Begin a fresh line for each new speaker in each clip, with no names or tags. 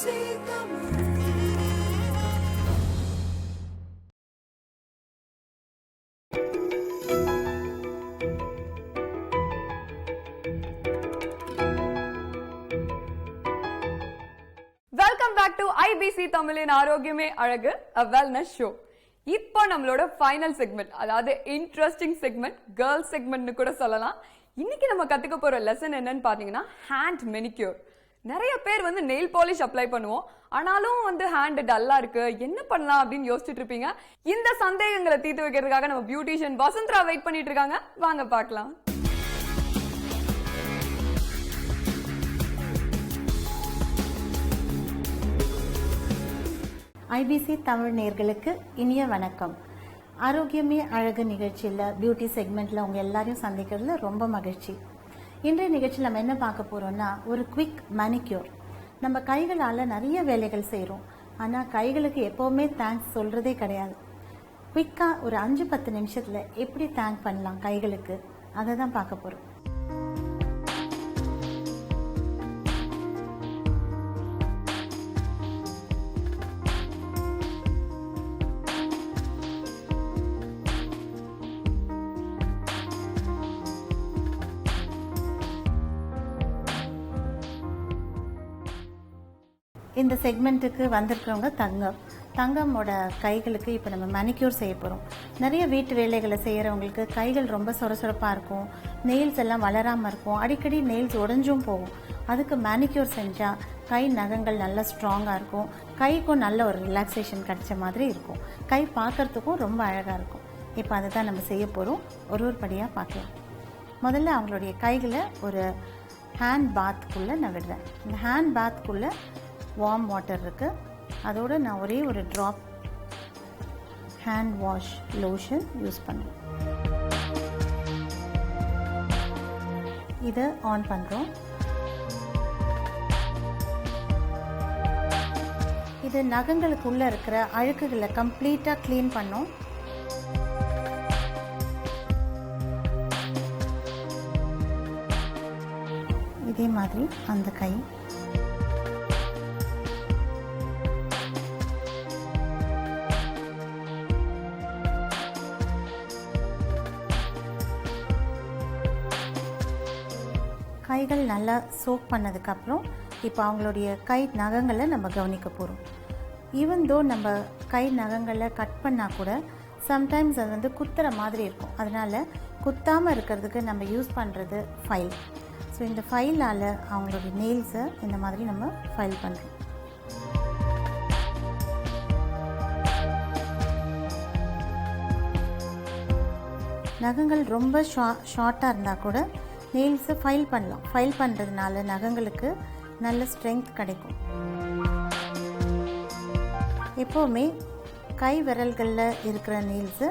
Welcome back to IBC தமிழின் ஆரோக்கியமே அழகு a wellness show. இப்போ நம்மளோட ஃபைனல் செக்மெண்ட், அதாவது இன்ட்ரெஸ்டிங் செக்மெண்ட், கேர்ள் செக்மெண்ட்னு கூட சொல்லலாம். இன்னைக்கு நம்ம கத்துக்க போற லெசன் என்னன்னு பாத்தீங்கன்னா ஹேண்ட் மெனிக்யூர். நிறைய பேர் நெயில் பாலிஷ் அப்ளை பண்ணுவோம், ஆனாலும் ஹேண்ட் டல்லா இருக்கு, என்ன பண்ணலாம் அப்படின்னு யோசிச்சுட்டு இருப்பீங்க. இந்த சந்தேகங்களை தீர்த்து வைக்கிறதுக்காக நம்ம பியூட்டிஷியன் வசந்தரா வெயிட் பண்ணிட்டு இருக்காங்க. வாங்க பார்க்கலாம்.
ஐபிசி தமிழ் நேயர்களுக்கு இனிய வணக்கம். ஆரோக்கியமே அழகு நிகழ்ச்சியில் பியூட்டி செக்மெண்ட்ல உங்க எல்லாரையும் சந்திக்கிறதுல ரொம்ப மகிழ்ச்சி. இன்றைய நிகழ்ச்சியில் நம்ம என்ன பார்க்க போறோம்னா ஒரு குவிக் மேனிக்யூர். நம்ம கைகளால நிறைய வேலைகள் செய்கிறோம், ஆனால் கைகளுக்கு எப்பவுமே தேங்க்ஸ் சொல்றதே கிடையாது. குவிக்கா ஒரு 5-10 நிமிஷத்துல எப்படி தேங்க் பண்ணலாம் கைகளுக்கு, அதை தான் பார்க்க போறோம். இந்த செக்மெண்ட்டுக்கு வந்திருக்கிறவங்க தங்கமோட கைகளுக்கு இப்போ நம்ம மேனிக்யூர் செய்ய போகிறோம். நிறைய வீட்டு வேலைகளை செய்கிறவங்களுக்கு கைகள் ரொம்ப சொரசொரப்பாக இருக்கும், நெயில்ஸ் எல்லாம் வளராமல் இருக்கும், அடிக்கடி நெயில்ஸ் உடைஞ்சும் போகும். அதுக்கு மேனிக்யூர் செஞ்சால் கை நகங்கள் நல்லா ஸ்ட்ராங்காக இருக்கும், கைக்கும் நல்ல ஒரு ரிலாக்ஸேஷன் கிடைச்ச மாதிரி இருக்கும், கை பார்க்கறதுக்கும் ரொம்ப அழகாக இருக்கும். இப்போ அதை தான் நம்ம செய்ய போகிறோம். ஒரு படியாக பார்க்கலாம். முதல்ல அவங்களுடைய கைகளை ஒரு ஹேண்ட் பாத்துக்குள்ளே நான் விடுறேன். இந்த ஹேண்ட் பாத்துக்குள்ளே வார்ம் வாட்டர் இருக்குது, அதோடு நான் ஒரே ஒரு drop hand wash lotion use பண்ணுவேன். இதை ஆன் பண்ணுறோம். இது நகங்களுக்குள்ளே இருக்கிற அழுக்குகளை கம்ப்ளீட்டாக க்ளீன் பண்ணும். இதே மாதிரி அந்த கை கைகள் நல்லா சோக் பண்ணதுக்கப்புறம் இப்போ அவங்களுடைய கை நகங்களை நம்ம கவனிக்க போகிறோம். ஈவன் தோ நம்ம கை நகங்களை கட் பண்ணால் கூட சம்டைம்ஸ் அது குத்துற மாதிரி இருக்கும். அதனால் குத்தாமல் இருக்கிறதுக்கு நம்ம யூஸ் பண்ணுறது ஃபைல். ஸோ இந்த ஃபைலால் அவங்களுடைய நெயில்ஸை இந்த மாதிரி நம்ம ஃபைல் பண்ணுறோம். நகங்கள் ரொம்ப ஷார்ட்டாக இருந்தால் கூட நெயில்ஸை ஃபைல் பண்ணலாம். ஃபைல் பண்ணுறதுனால நகங்களுக்கு நல்ல ஸ்ட்ரென்த் கிடைக்கும். எப்போவுமே கை விரல்களில் இருக்கிற நெயில்ஸு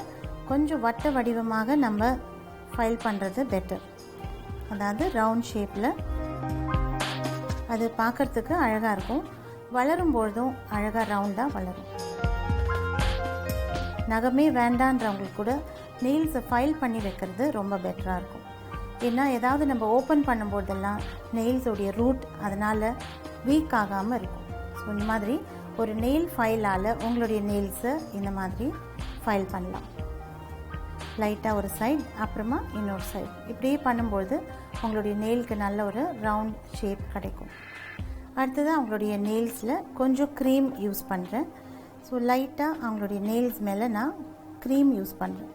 கொஞ்சம் வட்ட வடிவமாக நம்ம ஃபைல் பண்ணுறது பெட்டர். அதாவது ரவுண்ட் ஷேப்பில், அது பார்க்குறதுக்கு அழகாக இருக்கும், வளரும்பொழுதும் அழகாக ரவுண்டாக வளரும். நகமே வேண்டான்றவங்களுக்கு கூட நெயில்ஸை ஃபைல் பண்ணி வைக்கிறது ரொம்ப பெட்டராக இருக்கும். ஏன்னா ஏதாவது நம்ம ஓப்பன் பண்ணும்போதெல்லாம் நெயில்ஸோடைய ரூட் அதனால் வீக் ஆகாமல் இருக்கும். ஸோ இந்த மாதிரி ஒரு நெயில் ஃபைலால் உங்களுடைய நெயில்ஸை இந்த மாதிரி ஃபைல் பண்ணலாம். லைட்டாக ஒரு சைடு, அப்புறமா இன்னொரு சைடு, இப்படியே பண்ணும்போது உங்களுடைய நெயிலுக்கு நல்ல ஒரு ரவுண்ட் ஷேப் கிடைக்கும். அடுத்தது அவங்களுடைய நெயில்ஸில் கொஞ்சம் க்ரீம் யூஸ் பண்ணுறேன். ஸோ லைட்டாக அவங்களுடைய நெயில்ஸ் மேலே நான் க்ரீம் யூஸ் பண்ணுறேன்.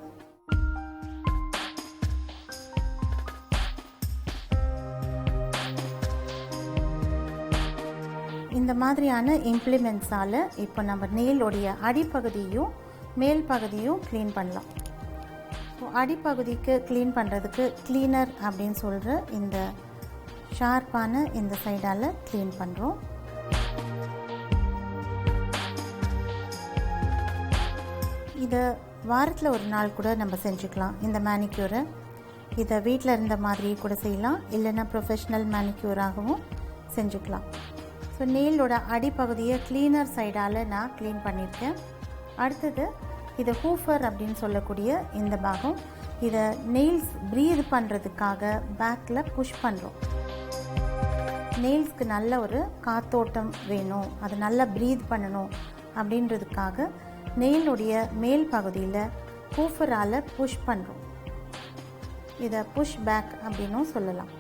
இந்த மாதிரியான இம்ப்ளிமெண்ட்ஸால் இப்போ நம்ம நெயிலோடைய அடிப்பகுதியும் மேல் பகுதியும் க்ளீன் பண்ணலாம். ஸோ அடிப்பகுதிக்கு க்ளீன் பண்ணுறதுக்கு க்ளீனர் அப்படின்னு சொல்கிற இந்த ஷார்ப்பான இந்த சைடால் க்ளீன் பண்ணுறோம். இதை வாரத்தில் ஒரு நாள் கூட நம்ம செஞ்சுக்கலாம். இந்த மேனிக்யூரை இதை வீட்டில் இருந்த மாதிரி கூட செய்யலாம், இல்லைன்னா ப்ரொஃபஷ்னல் மேனிக்யூராகவும் செஞ்சுக்கலாம். ஸோ நெயிலோட அடிப்பகுதியை க்ளீனர் சைடால் நான் க்ளீன் பண்ணியிருக்கேன். அடுத்தது இது ஹூஃபர் அப்படின்னு சொல்லக்கூடிய இந்த பாகம், இதை நெயில்ஸ் ப்ரீத் பண்ணுறதுக்காக பேக்கில் புஷ் பண்ணுறோம். நெயில்ஸ்க்கு நல்ல ஒரு காத்தோட்டம் வேணும், அது நல்லா ப்ரீத் பண்ணணும் அப்படின்றதுக்காக நெயிலுடைய மேல் பகுதியில் ஹூஃபரால் புஷ் பண்ணுறோம். இதை புஷ் பேக் அப்படின்னும் சொல்லலாம்.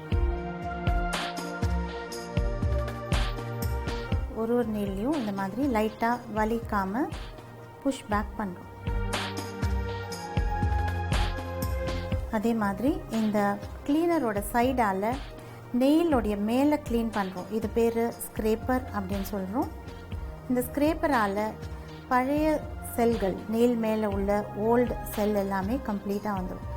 ஒரு நெயிலையும் இந்த மாதிரி லைட்டாக வலிக்காமல் புஷ் பேக் பண்ணுறோம். அதே மாதிரி இந்த கிளீனரோட சைடால் நெயிலோடைய மேலே க்ளீன் பண்ணுறோம். இது பேர் ஸ்க்ரேப்பர் அப்படின்னு சொல்கிறோம். இந்த ஸ்க்ரேப்பரால் பழைய செல்கள், நெயில் மேலே உள்ள ஓல்டு செல் எல்லாமே கம்ப்ளீட்டாக வந்துடும்.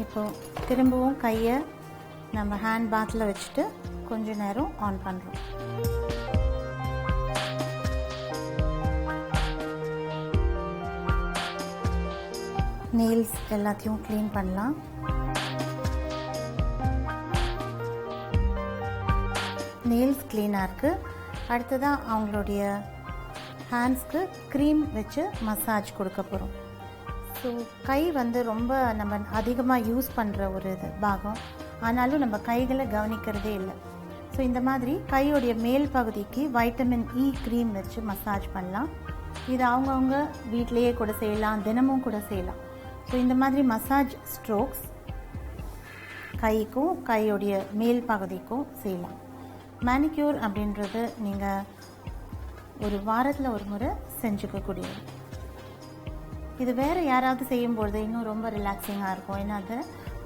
இப்போது திரும்பவும் கையை நம்ம ஹேண்ட் பாத்தில் வச்சுட்டு கொஞ்ச நேரம் ஆன் பண்ணுறோம். நெயில்ஸ் எல்லாத்தையும் க்ளீன் பண்ணலாம். நெயில்ஸ் க்ளீனாக இருக்குது. அடுத்ததாக அவங்களுடைய ஹேண்ட்ஸ்க்கு க்ரீம் வச்சு மசாஜ் கொடுக்க போகிறோம். ஸோ கை வந்து ரொம்ப நம்ம அதிகமாக யூஸ் பண்ணுற ஒரு பாகம், ஆனாலும் நம்ம கைகளை கவனிக்கிறதே இல்லை. ஸோ இந்த மாதிரி கையோடைய மேல் பகுதிக்கு வைட்டமின் இ க்ரீம் வச்சு மசாஜ் பண்ணலாம். இது அவங்கவுங்க வீட்டிலையே கூட செய்யலாம், தினமும் கூட செய்யலாம். ஸோ இந்த மாதிரி மசாஜ் ஸ்ட்ரோக்ஸ் கைக்கும் கையோடைய மேல் பகுதிக்கும் செய்யலாம். மேனிக்யூர் அப்படின்றது நீங்கள் ஒரு வாரத்தில் ஒரு முறை செஞ்சுக்கக்கூடியது. இது வேறு யாராவது செய்யும்பொழுது இன்னும் ரொம்ப ரிலாக்ஸிங்காக இருக்கும். ஏன்னா அது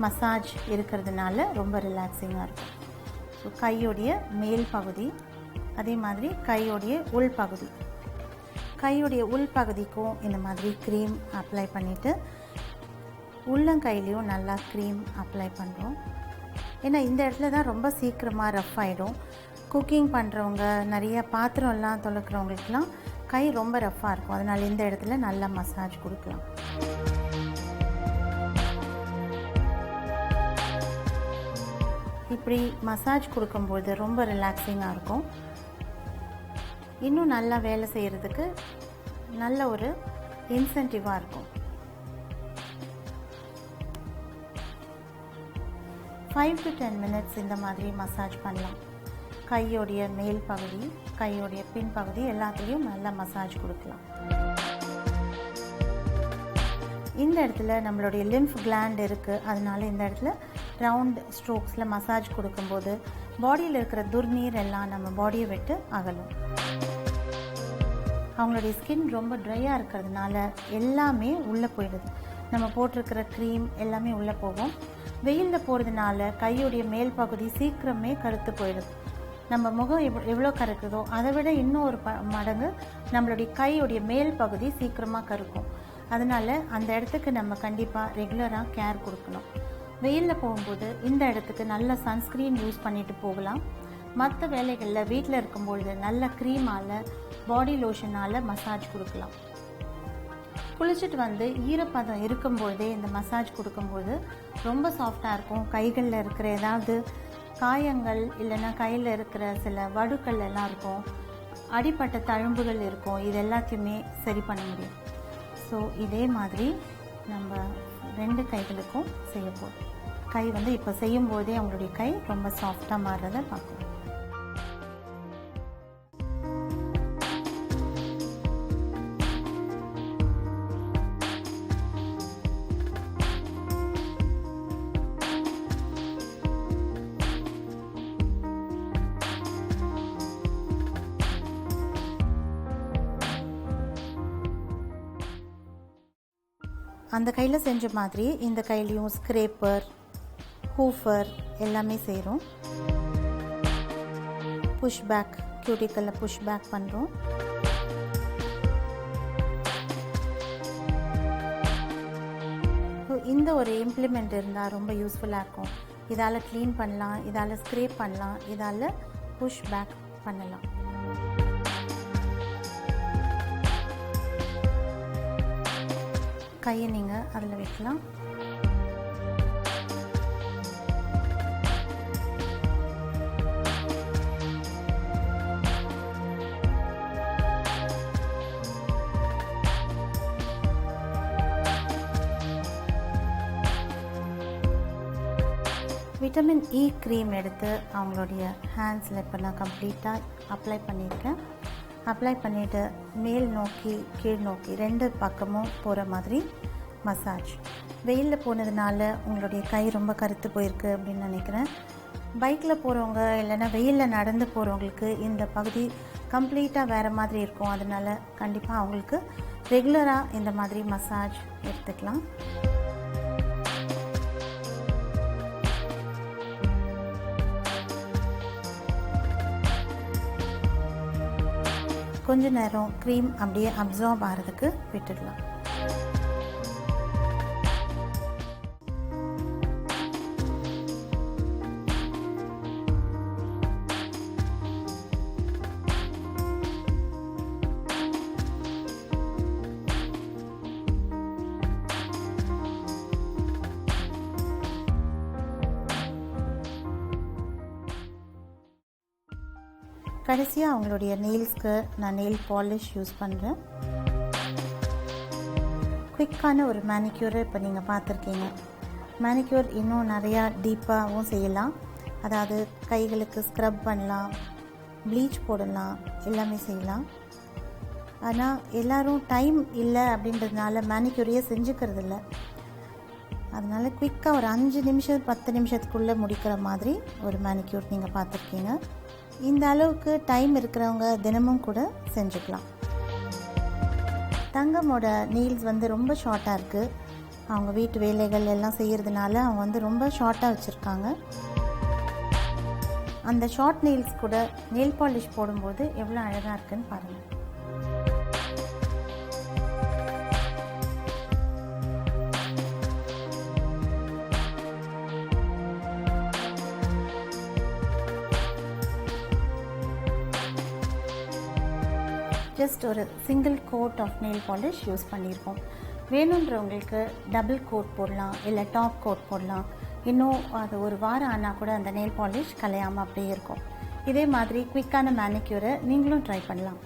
மசாஜ் இருக்கிறதுனால ரொம்ப ரிலாக்ஸிங்காக இருக்கும். ஸோ கையோடைய மேல் பகுதி, அதே மாதிரி கையோடைய உள் பகுதி, கையோடைய உள் பகுதிக்கும் இந்த மாதிரி க்ரீம் அப்ளை பண்ணிவிட்டு உள்ளங்கையிலையும் நல்லா க்ரீம் அப்ளை பண்ணுறோம். ஏன்னா இந்த இடத்துல தான் ரொம்ப சீக்கிரமாக ரஃப் ஆகிடும். குக்கிங் பண்ணுறவங்க, நிறைய பாத்திரம்லாம் துலக்கிறவங்களுக்குலாம் கை ரொம்ப ரஃப்பாக இருக்கும். அதனால் இந்த இடத்துல நல்லா மசாஜ் கொடுக்கலாம். இப்படி மசாஜ் கொடுக்கும்போது ரொம்ப ரிலாக்ஸிங்காக இருக்கும். இன்னும் நல்லா வேலை செய்கிறதுக்கு நல்ல ஒரு இன்சென்டிவாக இருக்கும். 5 to 10 minutes இந்த மாதிரி மசாஜ் பண்ணலாம். கையோடைய மேல் பகுதி, கையோடைய பின் பகுதி எல்லாத்துலேயும் நல்லா மசாஜ் கொடுக்கலாம். இந்த இடத்துல நம்மளுடைய லிம்ஃப் கிளாண்ட் இருக்குது. அதனால இந்த இடத்துல ரவுண்ட் ஸ்ட்ரோக்ஸில் மசாஜ் கொடுக்கும்போது பாடியில் இருக்கிற துர்நீர் எல்லாம் நம்ம பாடியை விட்டு அகலும். அவங்களுடைய ஸ்கின் ரொம்ப ட்ரையாக இருக்கிறதுனால எல்லாமே உள்ளே போயிடுது. நம்ம போட்டிருக்கிற க்ரீம் எல்லாமே உள்ளே போகும். வெயிலில் போகிறதுனால கையோடைய மேல் பகுதி சீக்கிரமே கருத்து போயிடுது. நம்ம முகம் எவ்வளோ கருக்குதோ அதை விட இன்னும் ஒரு மடங்கு நம்மளுடைய கையோடைய மேல் பகுதி சீக்கிரமாக கருக்கும். அதனால் அந்த இடத்துக்கு நம்ம கண்டிப்பாக ரெகுலராக கேர் கொடுக்கணும். வெயிலில் போகும்போது இந்த இடத்துக்கு நல்ல சன்ஸ்க்ரீன் யூஸ் பண்ணிட்டு போகலாம். மற்ற வேலைகளில் வீட்டில் இருக்கும்பொழுது நல்ல க்ரீமால், பாடி லோஷனால் மசாஜ் கொடுக்கலாம். குளிச்சுட்டு வந்து ஈரப்பதம் இருக்கும்பொழுதே இந்த மசாஜ் கொடுக்கும்போது ரொம்ப சாஃப்டாக இருக்கும். கைகளில் இருக்கிற ஏதாவது காயங்கள் இல்லைன்னா கையில் இருக்கிற சில வடுக்கள் எல்லாம் இருக்கும், அடிப்பட்ட தழும்புகள் இருக்கும், இது எல்லாத்தையுமே சரி பண்ண முடியும். ஸோ இதே மாதிரி நம்ம 2 கைகளுக்கும் செய்ய போகிறோம். கை வந்து இப்போ செய்யும்போதே அவங்களுடைய கை ரொம்ப சாஃப்டாக மாறுறதை பார்க்கணும். அந்த கையில் செஞ்ச மாதிரி இந்த கையிலையும் ஸ்க்ரேப்பர், ஹூஃபர் எல்லாமே செய்கிறோம். புஷ் பேக், கியூட்டிக்கலில் புஷ் பேக் பண்ணுறோம். இந்த ஒரு இம்ப்ளிமெண்ட் இருந்தால் ரொம்ப யூஸ்ஃபுல்லாக இருக்கும். இதால் க்ளீன் பண்ணலாம், இதால் ஸ்க்ரேப் பண்ணலாம், இதால் புஷ் பேக் பண்ணலாம். கையை நீங்கள் அதில் வைக்கலாம். விட்டமின் இ க்ரீம் எடுத்து அவங்களுடைய ஹேண்ட்ஸில் இப்போ நான் கம்ப்ளீட்டாக அப்ளை பண்ணியிருக்கேன். அப்ளை பண்ணிவிட்டு மேல் நோக்கி கீழ் நோக்கி 2 பக்கமும் போகிற மாதிரி மசாஜ். வெயிலில் போனதுனால உங்களுடைய கை ரொம்ப கருத்து போயிருக்கு அப்படின்னு நினைக்கிறேன். பைக்கில் போகிறவங்க இல்லைன்னா வெயிலில் நடந்து போகிறவங்களுக்கு இந்த பகுதி கம்ப்ளீட்டாக வேறு மாதிரி இருக்கும். அதனால் கண்டிப்பாக அவங்களுக்கு ரெகுலராக இந்த மாதிரி மசாஜ் எடுத்துக்கலாம். கொஞ்ச நேரம் க்ரீம் அப்படியே அப்சார்ப் ஆகிறதுக்கு விட்டுடலாம். கடைசியாக அவங்களுடைய நெயில்ஸ்க்கு நான் நெயில் பாலிஷ் யூஸ் பண்ணுறேன். குயிக்கான ஒரு மேனிக்யூரை இப்போ நீங்கள் பார்த்துருக்கீங்க. மேனிக்யூர் இன்னும் நிறையா டீப்பாகவும் செய்யலாம். அதாவது கைகளுக்கு ஸ்க்ரப் பண்ணலாம், ப்ளீச் போடலாம், எல்லாமே செய்யலாம். ஆனால் எல்லோரும் டைம் இல்லை அப்படின்றதுனால மேனிக்யூரையே செஞ்சுக்கிறது இல்லை. அதனால் குயிக்காக ஒரு 5 நிமிஷம் 10 நிமிஷத்துக்குள்ளே முடிக்கிற மாதிரி ஒரு மேனிக்யூர் நீங்கள் பார்த்துருக்கீங்க. இந்த அளவுக்கு டைம் இருக்கிறவங்க தினமும் கூட செஞ்சுக்கலாம். தங்கமோட நெயில்ஸ் வந்து ரொம்ப ஷார்ட்டாக இருக்குது. அவங்க வீட்டு வேலைகள் எல்லாம் செய்கிறதுனால அவங்க வந்து ரொம்ப ஷார்ட்டாக வச்சுருக்காங்க. அந்த ஷார்ட் நெயில்ஸ் கூட நெயில் பாலிஷ் போடும்போது எவ்வளோ அழகாக இருக்குன்னு பாருங்கள். ஜஸ்ட் ஒரு single coat of nail polish use பண்ணியிருக்கோம். வேணுன்றவங்களுக்கு டபுள் கோட் போடலாம், இல்லை டாப் கோட் போடலாம். இன்னும் அது ஒரு வாரம் ஆனால் கூட அந்த நெயில் பாலிஷ் கலையாமல் அப்படியே இருக்கும். இதே மாதிரி குயிக்கான மேனிக்யூரை நீங்களும் ட்ரை பண்ணலாம்.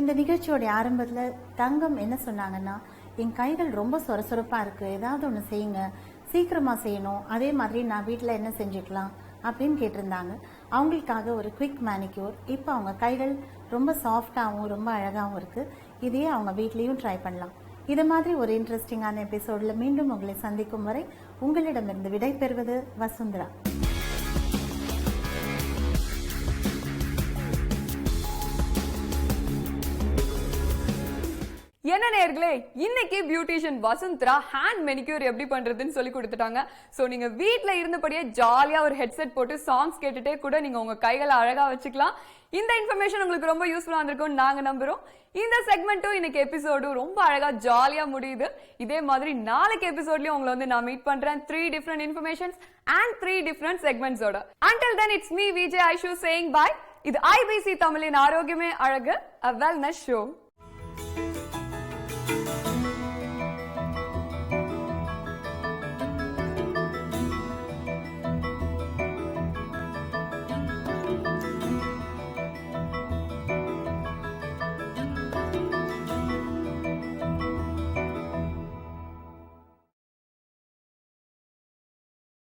இந்த நிகழ்ச்சியோடைய ஆரம்பத்தில் தங்கம் என்ன சொன்னாங்கன்னா, என் கைகள் ரொம்ப சொரசொரப்பாக இருக்குது, ஏதாவது ஒன்று செய்யுங்க, சீக்கிரமாக செய்யணும், அதே மாதிரி நான் வீட்டில் என்ன செஞ்சுக்கலாம் அப்படின்னு கேட்டிருந்தாங்க. அவங்களுக்காக ஒரு குவிக் மேனிக்யூர். இப்போ அவங்க கைகள் ரொம்ப சாஃப்டாகவும் ரொம்ப அழகாகவும் இருக்குது. இதையே அவங்க வீட்லேயும் ட்ரை பண்ணலாம். இது மாதிரி ஒரு இன்ட்ரெஸ்டிங்கான எபிசோடில் மீண்டும் உங்களை சந்திக்கும் வரை உங்களிடமிருந்து விடை பெறுவது வசுந்தரா.
என்ன நேயர்களே, இன்னைக்கு பியூட்டிஷியன் வசுந்தரா ஹேண்ட் மெனிக்யூர் எப்படி பண்றதுன்னு சொல்லி கொடுத்துட்டாங்க. சோ நீங்க வீட்ல இருந்தபடியே ஜாலியா ஒரு ஹெட்செட் போட்டு சாங்ஸ் கேட்டுட்டே கூட நீங்க உங்க கைகளை அழகா வச்சுக்கலாம். இந்த இன்ஃபர்மேஷன் உங்களுக்கு ரொம்ப யூஸ்ஃபுல்லா இருந்திருக்கும் நாங்க நம்புறோம். இந்த செக்மெண்ட்டும் இன்னைக்கு எபிசோடும் ரொம்ப அழகா ஜாலியா முடியுது. இதே மாதிரி நாளைக்கு எபிசோட்லயும் உங்களை வந்து நான் மீட் பண்றேன் 3 different informations and 3 different segments ஓட. Until then, it's me VJ Aishu saying bye. இது IBC தமிழின் ஆரோக்கியமே அழகு, a wellness show.